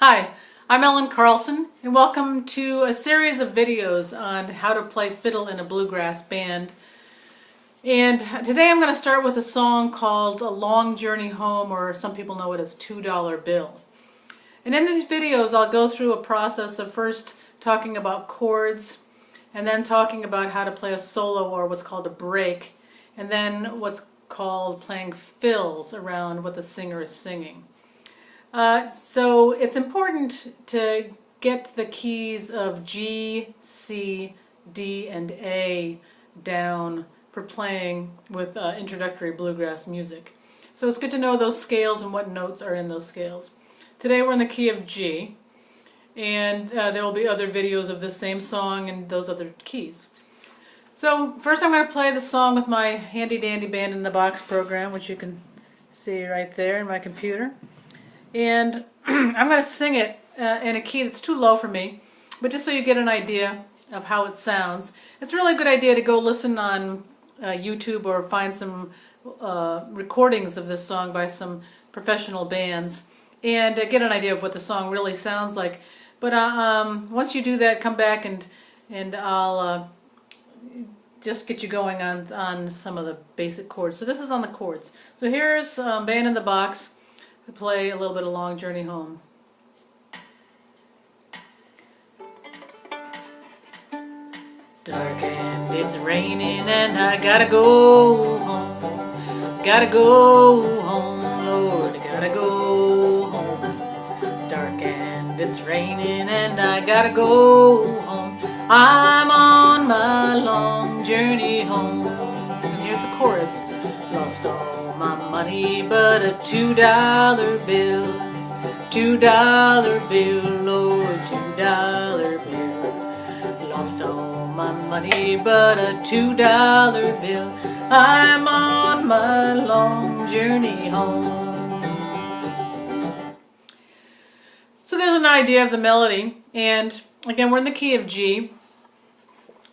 Hi, I'm Ellen Carlson, and welcome to a series of videos on how to play fiddle in a bluegrass band. And today I'm going to start with a song called A Long Journey Home, or some people know it as $2 Bill. And in these videos I'll go through a process of first talking about chords, and then talking about how to play a solo or what's called a break, and then what's called playing fills around what the singer is singing. So it's important to get the keys of G, C, D, and A down for playing with introductory bluegrass music. So it's good to know those scales and what notes are in those scales. Today we're in the key of G, and there will be other videos of this same song and those other keys. So first I'm going to play the song with my handy dandy band in the box program, which you can see right there in my computer. And I'm going to sing it in a key that's too low for me, but just so you get an idea of how it sounds. It's a really good idea to go listen on YouTube or find some recordings of this song by some professional bands and get an idea of what the song really sounds like. But once you do that, come back and I'll just get you going on some of the basic chords. So this is on the chords. So here's Band in the Box to play a little bit of Long Journey Home. Dark and it's raining and I gotta go home. Gotta go home, Lord, gotta go home. Dark and it's raining and I gotta go home. I'm on my long journey home. And here's the chorus. Lost all my money but a $2 bill. $2 bill, Lord, $2 bill. Lost all my money but a $2 bill. I'm on my long journey home. So there's an idea of the melody, and again we're in the key of G.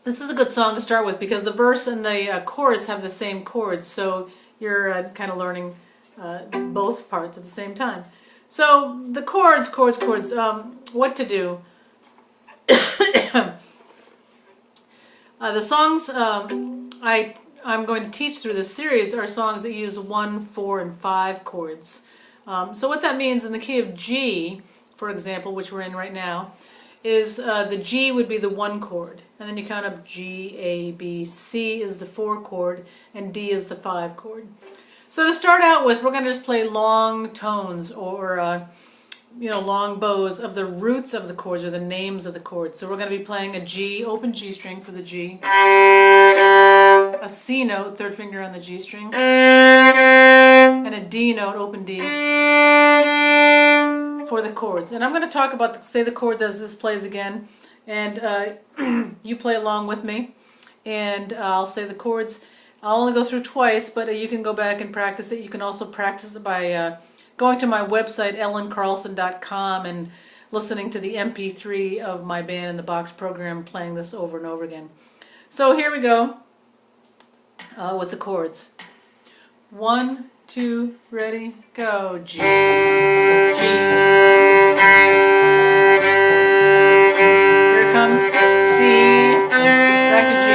This is a good song to start with because the verse and the chorus have the same chords, so you're kind of learning both parts at the same time. So the chords, what to do. The songs I'm going to teach through this series are songs that use 1, 4, and 5 chords. So what that means in the key of G, for example, which we're in right now, is the G would be the 1 chord, and then you count up G, A, B, C is the 4 chord, and D is the 5 chord. So to start out with, we're going to just play long tones or long bows of the roots of the chords or the names of the chords. So we're going to be playing a G, open G string for the G, a C note, third finger on the G string, and a D note, open D, for the chords. And I'm going to talk about, say the chords as this plays again, and you play along with me, and I'll say the chords. I'll only go through twice, but you can go back and practice it. You can also practice it by going to my website, ellencarlson.com, and listening to the MP3 of my Band in the Box program, playing this over and over again. So here we go with the chords. 1, 2, ready, go. G, G. Here comes C, back to G.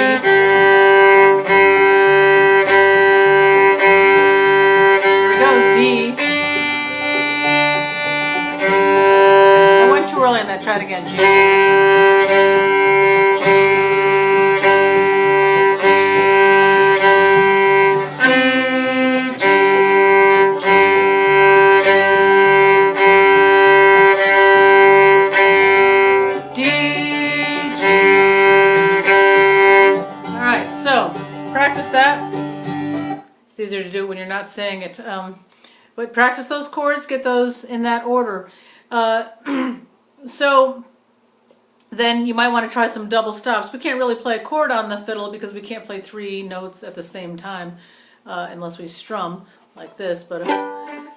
Here we go, D. I went too early on that, try it again. G. Practice that. It's easier to do it when you're not saying it. But practice those chords, get those in that order. So then you might want to try some double stops. We can't really play a chord on the fiddle because we can't play 3 notes at the same time unless we strum like this. But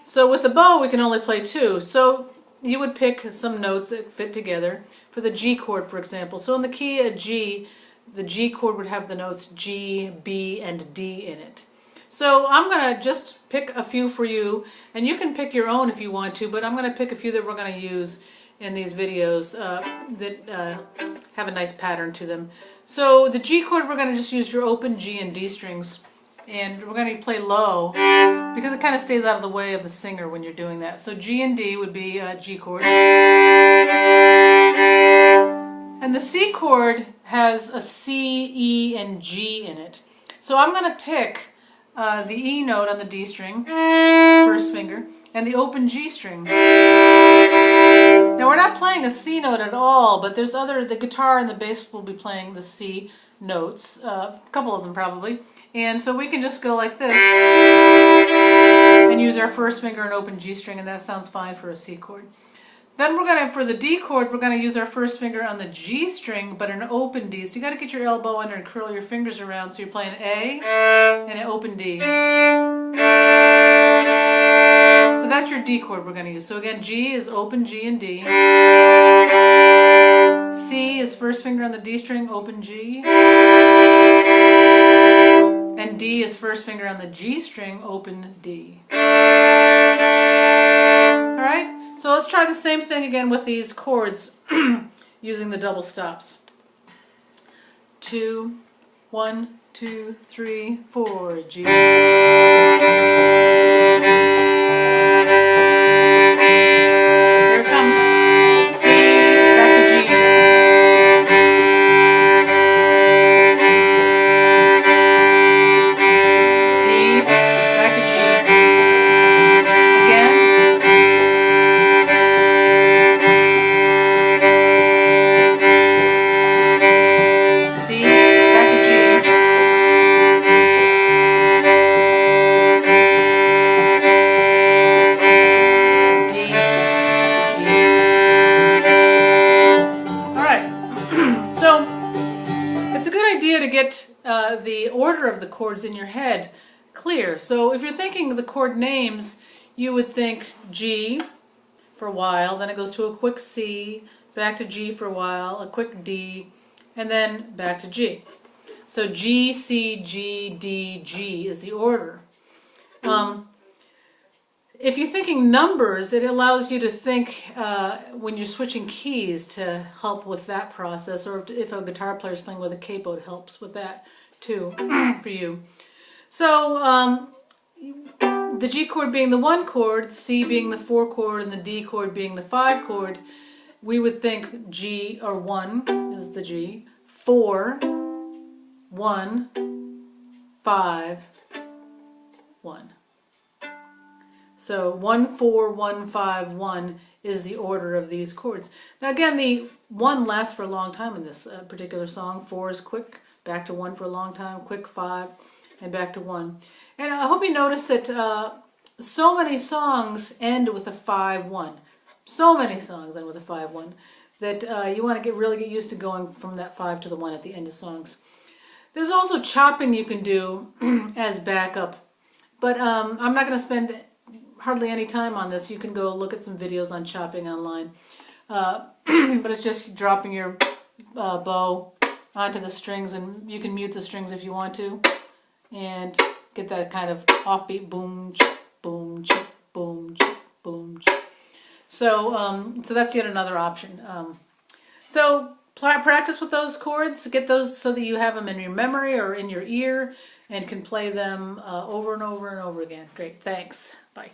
so with the bow we can only play 2. So you would pick some notes that fit together for the G chord, for example. So in the key of G, the G chord would have the notes G, B, and D in it. So I'm going to just pick a few for you, and you can pick your own if you want to, but I'm going to pick a few that we're going to use in these videos that have a nice pattern to them. So the G chord, we're going to just use your open G and D strings, and we're going to play low because it kind of stays out of the way of the singer when you're doing that. So G and D would be G chord. And the C chord has a C, E, and G in it. So I'm going to pick the E note on the D string, first finger, and the open G string. Now we're not playing a C note at all, but there's the guitar and the bass will be playing the C notes, a couple of them probably. And so we can just go like this and use our first finger and open G string, and that sounds fine for a C chord. Then for the D chord, we're going to use our first finger on the G string, but an open D. So you got to get your elbow under and curl your fingers around. So you're playing A and an open D. So that's your D chord we're going to use. So again, G is open G and D. C is first finger on the D string, open G. And D is first finger on the G string, open D. Alright, so let's try the same thing again with these chords using the double stops. 2, 1, 2, 3, 4, G. Here it comes. C, back to G. D, back to G. Again. C, back to G. To get the order of the chords in your head clear. So if you're thinking of the chord names, you would think G for a while, then it goes to a quick C, back to G for a while, a quick D, and then back to G. So G, C, G, D, G is the order. If you're thinking numbers, it allows you to think when you're switching keys to help with that process, or if a guitar player is playing with a capo, it helps with that too for you. So the G chord being the 1 chord, C being the 4 chord, and the D chord being the 5 chord, we would think G, or 1 is the G, 4, 1, 5, 1. So 1, 4, 1, 5, 1 is the order of these chords. Now again, the 1 lasts for a long time in this particular song. 4 is quick, back to 1 for a long time, quick 5, and back to 1. And I hope you notice that so many songs end with a 5-1. So many songs end with a 5-1 that you want to really get used to going from that 5 to the 1 at the end of songs. There's also chopping you can do as backup, but I'm not going to spend hardly any time on this. You can go look at some videos on chopping online. But it's just dropping your bow onto the strings, and you can mute the strings if you want to, and get that kind of offbeat boom, boom, boom, boom. So that's yet another option. So practice with those chords, get those so that you have them in your memory or in your ear and can play them over and over and over again. Great, thanks. Bye.